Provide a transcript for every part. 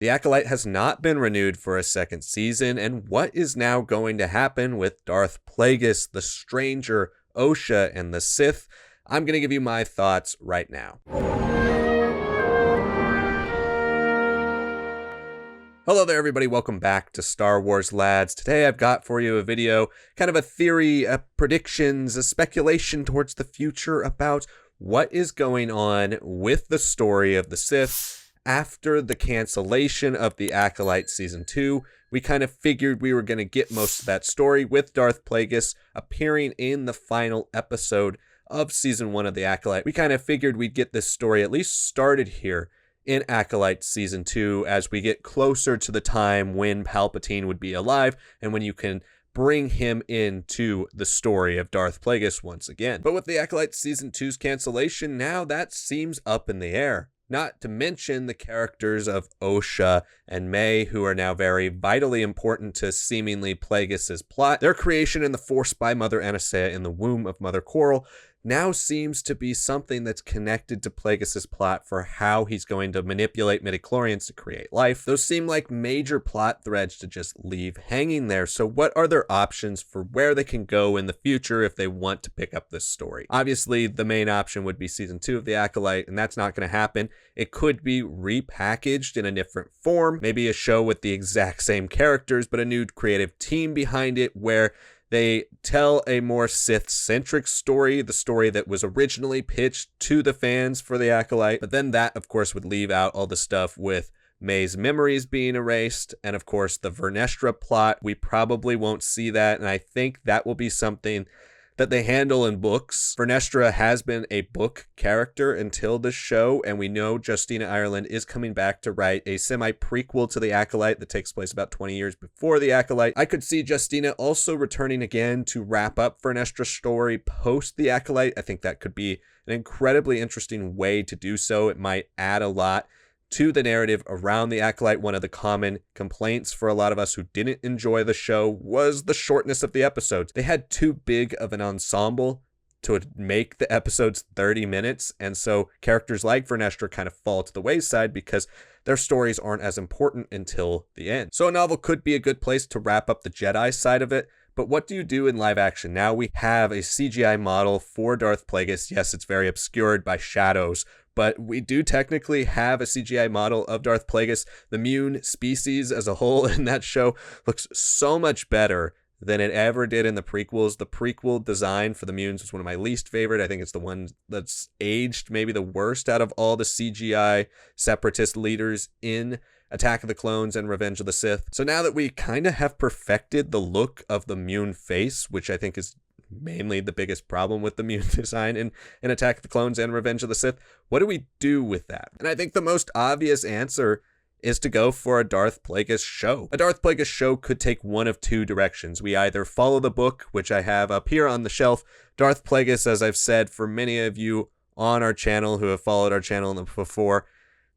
The Acolyte has not been renewed for a second season, and what is now going to happen with Darth Plagueis, the Stranger, Osha, and the Sith? I'm going to give you my thoughts right now. Hello there, everybody. Welcome back to Star Wars Lads. Today I've got for you a video, kind of a theory, predictions, a speculation towards the future about what is going on with the story of the Sith. After the cancellation of the Acolyte Season 2, we kind of figured we were going to get most of that story with Darth Plagueis appearing in the final episode of Season 1 of the Acolyte. We kind of figured we'd get this story at least started here in Acolyte Season 2 as we get closer to the time when Palpatine would be alive and when you can bring him into the story of Darth Plagueis once again. But with the Acolyte Season 2's cancellation, now that seems up in the air. Not to mention the characters of Osha and May, who are now very vitally important to seemingly Plagueis' plot. Their creation in the Force by Mother Anastasia in the womb of Mother Coral now seems to be something that's connected to Plagueis' plot for how he's going to manipulate midichlorians to create life. Those seem like major plot threads to just leave hanging there. So what are their options for where they can go in the future if they want to pick up this story? Obviously, the main option would be Season 2 of the Acolyte, and that's not going to happen. It could be repackaged in a different form, maybe a show with the exact same characters, but a new creative team behind it where they tell a more Sith-centric story, the story that was originally pitched to the fans for the Acolyte. But then that, of course, would leave out all the stuff with May's memories being erased, and of course the Vernestra plot. We probably won't see that, and I think that will be something that they handle in books. Vernestra has been a book character until this show, and we know Justina Ireland is coming back to write a semi-prequel to the Acolyte that takes place about 20 years before the Acolyte. I could see Justina also returning again to wrap up Vernestra's story post the Acolyte. I think that could be an incredibly interesting way to do so. It might add a lot to the narrative around the Acolyte. One of the common complaints for a lot of us who didn't enjoy the show was the shortness of the episodes. They had too big of an ensemble to make the episodes 30 minutes, and so characters like Vernestra kind of fall to the wayside because their stories aren't as important until the end. So a novel could be a good place to wrap up the Jedi side of it. But what do you do in live action? Now we have a CGI model for Darth Plagueis. Yes, it's very obscured by shadows, but we do technically have a CGI model of Darth Plagueis. The Mune species as a whole in that show looks so much better than it ever did in the prequels. The prequel design for the Munes was one of my least favorite. I think it's the one that's aged maybe the worst out of all the CGI separatist leaders in Attack of the Clones and Revenge of the Sith. So now that we kind of have perfected the look of the Mune face, which I think is mainly the biggest problem with the Mune design in Attack of the Clones and Revenge of the Sith, what do we do with that? And I think the most obvious answer is to go for a Darth Plagueis show. A Darth Plagueis show could take one of two directions. We either follow the book, which I have up here on the shelf. Darth Plagueis, as I've said for many of you on our channel who have followed our channel before,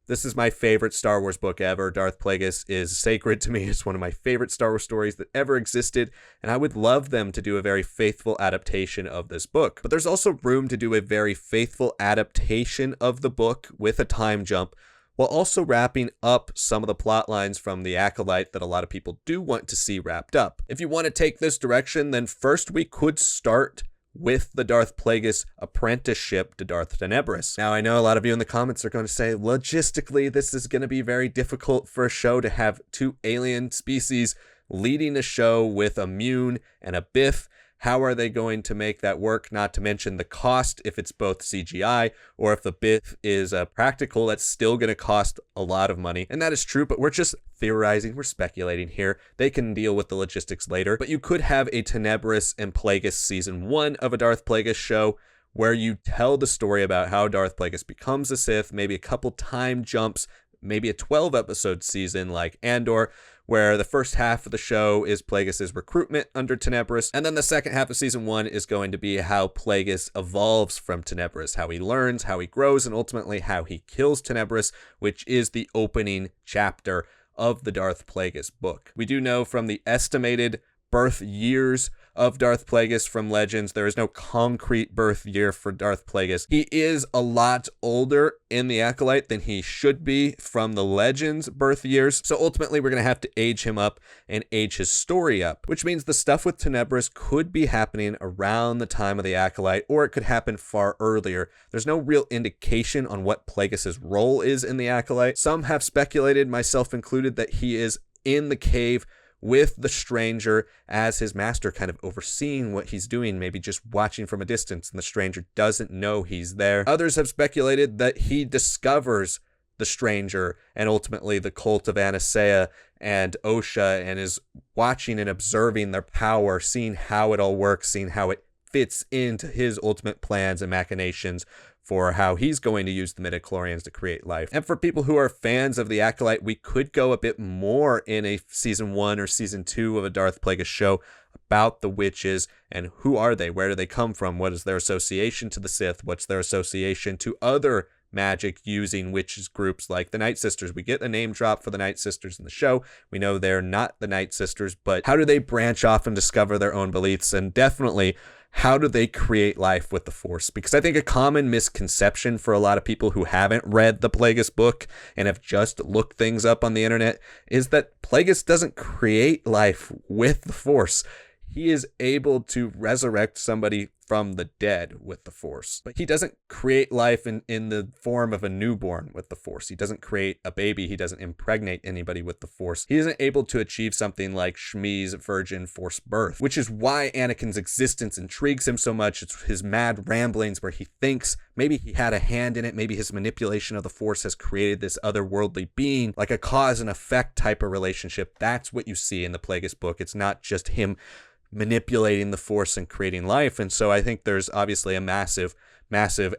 this is my favorite Star Wars book ever. Darth Plagueis is sacred to me. It's one of my favorite Star Wars stories that ever existed, and I would love them to do a very faithful adaptation of this book. But there's also room to do a very faithful adaptation of the book with a time jump, while also wrapping up some of the plot lines from the Acolyte that a lot of people do want to see wrapped up. If you want to take this direction, then first we could start with the Darth Plagueis apprenticeship to Darth Tenebris. Now, I know a lot of you in the comments are going to say, logistically, this is going to be very difficult for a show to have two alien species leading a show with a Mune and a Biff. How are they going to make that work? Not to mention the cost, if it's both CGI or if the Biff is practical, that's still going to cost a lot of money. And that is true, but we're just theorizing, we're speculating here. They can deal with the logistics later. But you could have a Tenebris and Plagueis Season 1 of a Darth Plagueis show where you tell the story about how Darth Plagueis becomes a Sith, maybe a couple time jumps, maybe a 12-episode season like Andor, where the first half of the show is Plagueis' recruitment under Tenebris, and then the second half of Season 1 is going to be how Plagueis evolves from Tenebris, how he learns, how he grows, and ultimately how he kills Tenebris, which is the opening chapter of the Darth Plagueis book. We do know from the estimated birth years of Darth Plagueis from Legends. There is no concrete birth year for Darth Plagueis. He is a lot older in the Acolyte than he should be from the Legends birth years. So ultimately, we're going to have to age him up and age his story up, which means the stuff with Tenebris could be happening around the time of the Acolyte, or it could happen far earlier. There's no real indication on what Plagueis' role is in the Acolyte. Some have speculated, myself included, that he is in the cave with the stranger as his master, kind of overseeing what he's doing, maybe just watching from a distance, and the stranger doesn't know he's there. Others have speculated that he discovers the stranger and ultimately the cult of Anasaea and Osha, and is watching and observing their power, seeing how it all works, seeing how it fits into his ultimate plans and machinations for how he's going to use the midichlorians to create life. And for people who are fans of the Acolyte, we could go a bit more in a season 1 or season 2 of a Darth Plagueis show about the witches and who are they, where do they come from, what is their association to the Sith, what's their association to other magic using witches groups like the Night Sisters. We get a name drop for the Night Sisters in the show. We know they're not the Night Sisters, but how do they branch off and discover their own beliefs? And definitely, how do they create life with the Force? Because I think a common misconception for a lot of people who haven't read the Plagueis book and have just looked things up on the internet is that Plagueis doesn't create life with the Force. He is able to resurrect somebody from the dead with the Force. But he doesn't create life in the form of a newborn with the Force. He doesn't create a baby. He doesn't impregnate anybody with the Force. He isn't able to achieve something like Shmi's virgin Force birth, which is why Anakin's existence intrigues him so much. It's his mad ramblings where he thinks maybe he had a hand in it. Maybe his manipulation of the Force has created this otherworldly being, like a cause and effect type of relationship. That's what you see in the Plagueis book. It's not just him manipulating the Force and creating life. And so I think there's obviously a massive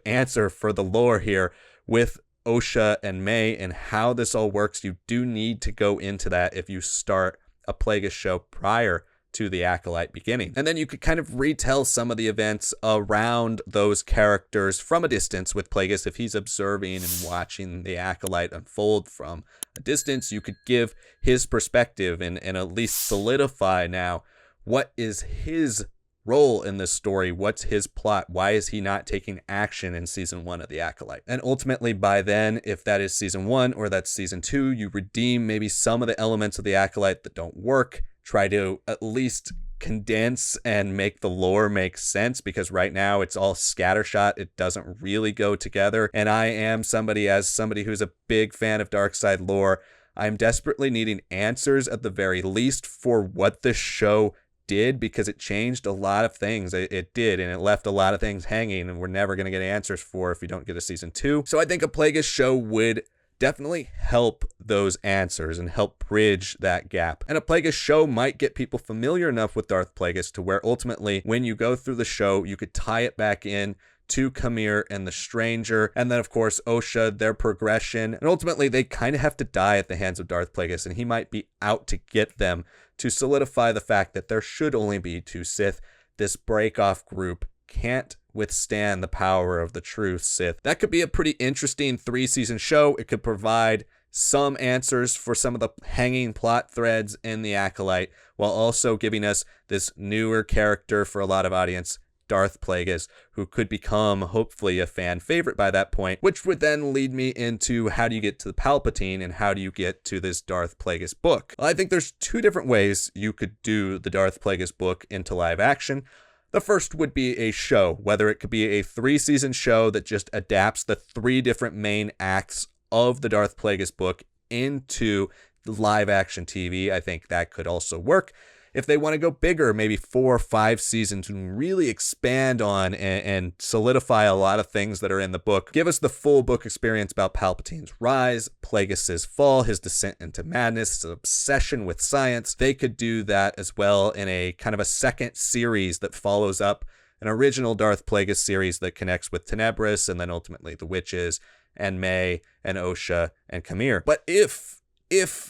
answer for the lore here with Osha and May and how this all works. You do need to go into that if you start a Plagueis show prior to the Acolyte beginning. And then you could kind of retell some of the events around those characters from a distance with Plagueis. If he's observing and watching the Acolyte unfold from a distance, you could give his perspective and at least solidify now what is his role in this story? What's his plot? Why is he not taking action in season 1 of the Acolyte? And ultimately by then, if that is season 1 or that's season 2, you redeem maybe some of the elements of the Acolyte that don't work. Try to at least condense and make the lore make sense, because right now it's all scattershot. It doesn't really go together. And I am somebody who's a big fan of dark side lore, I'm desperately needing answers at the very least for what this show did, because it changed a lot of things. It did, and it left a lot of things hanging, and we're never going to get answers for if we don't get a season 2. So I think a Plagueis show would definitely help those answers and help bridge that gap. And a Plagueis show might get people familiar enough with Darth Plagueis to where ultimately when you go through the show, you could tie it back in to Kamir and the Stranger, and then of course Osha, their progression, and ultimately they kind of have to die at the hands of Darth Plagueis, and he might be out to get them to solidify the fact that there should only be 2 Sith. This break-off group can't withstand the power of the true Sith. That could be a pretty interesting 3-season show. It could provide some answers for some of the hanging plot threads in the Acolyte, while also giving us this newer character for a lot of audience, Darth Plagueis, who could become hopefully a fan favorite by that point, which would then lead me into how do you get to the Palpatine and how do you get to this Darth Plagueis book. Well, I think there's 2 different ways you could do the Darth Plagueis book into live action. The first would be a show, whether it could be a 3-season show that just adapts the 3 different main acts of the Darth Plagueis book into live action TV. I think that could also work. If they want to go bigger, maybe 4 or 5 seasons and really expand on and solidify a lot of things that are in the book. Give us the full book experience about Palpatine's rise, Plagueis' fall, his descent into madness, his obsession with science. They could do that as well in a kind of a second series that follows up an original Darth Plagueis series that connects with Tenebris and then ultimately the witches and May and Osha and Kamir. But if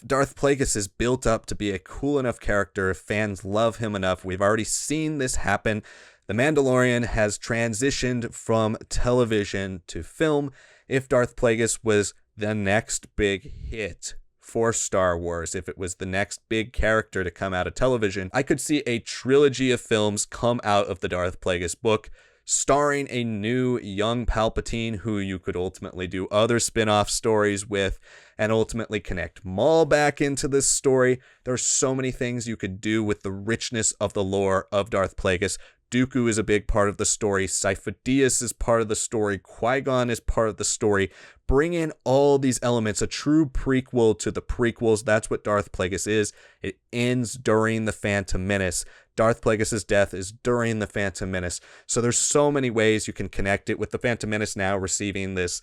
Darth Plagueis is built up to be a cool enough character, if fans love him enough, we've already seen this happen. The Mandalorian has transitioned from television to film. If Darth Plagueis was the next big hit for Star Wars, if it was the next big character to come out of television, I could see a trilogy of films come out of the Darth Plagueis book, starring a new young Palpatine who you could ultimately do other spin-off stories with and ultimately connect Maul back into this story. There's so many things you could do with the richness of the lore of Darth Plagueis. Dooku is a big part of the story. Sifo-Dyas is part of the story. Qui-Gon is part of the story. Bring in all these elements, a true prequel to the prequels. That's what Darth Plagueis is. It ends during The Phantom Menace. Darth Plagueis' death is during The Phantom Menace. So there's so many ways you can connect it with The Phantom Menace now receiving this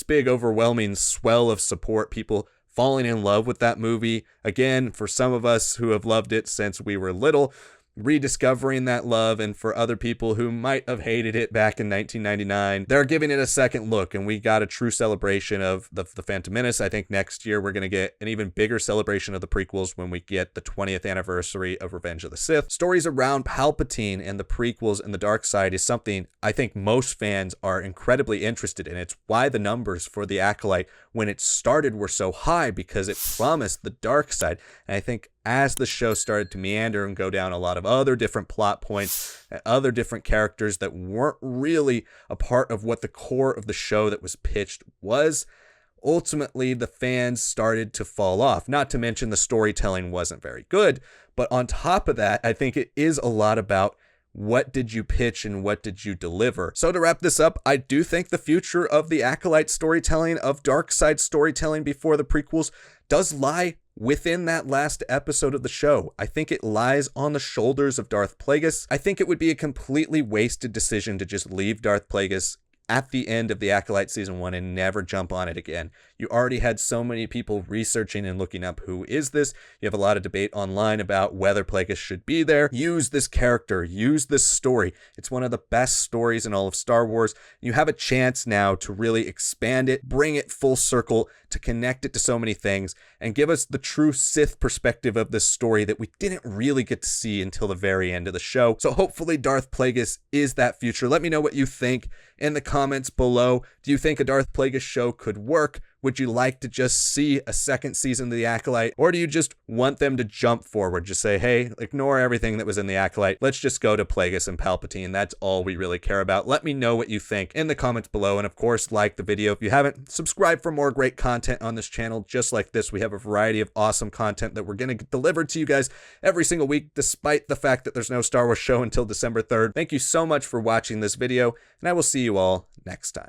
big overwhelming swell of support, people falling in love with that movie. Again, for some of us who have loved it since we were little, rediscovering that love, and for other people who might have hated it back in 1999, they're giving it a second look, and we got a true celebration of the Phantom Menace. I think next year we're going to get an even bigger celebration of the prequels when we get the 20th anniversary of Revenge of the Sith. Stories around Palpatine and the prequels and the dark side is something I think most fans are incredibly interested in. It's why the numbers for the Acolyte when it started were so high, because it promised the dark side. And I think as the show started to meander and go down a lot of other different plot points, other different characters that weren't really a part of what the core of the show that was pitched was, ultimately the fans started to fall off. Not to mention the storytelling wasn't very good. But on top of that, I think it is a lot about what did you pitch and what did you deliver? So to wrap this up, I do think the future of the Acolyte storytelling, of dark side storytelling before the prequels, does lie within that last episode of the show. I think it lies on the shoulders of Darth Plagueis. I think it would be a completely wasted decision to just leave Darth Plagueis at the end of the Acolyte Season 1 and never jump on it again. You already had so many people researching and looking up who is this. You have a lot of debate online about whether Plagueis should be there. Use this character. Use this story. It's one of the best stories in all of Star Wars. You have a chance now to really expand it, bring it full circle, to connect it to so many things, and give us the true Sith perspective of this story that we didn't really get to see until the very end of the show. So hopefully Darth Plagueis is that future. Let me know what you think in the comments below. Do you think a Darth Plagueis show could work? Would you like to just see a second season of The Acolyte? Or do you just want them to jump forward? Just say, hey, ignore everything that was in The Acolyte. Let's just go to Plagueis and Palpatine. That's all we really care about. Let me know what you think in the comments below. And of course, like the video. If you haven't, subscribe for more great content on this channel. Just like this, we have a variety of awesome content that we're going to deliver to you guys every single week, despite the fact that there's no Star Wars show until December 3rd. Thank you so much for watching this video, and I will see you all next time.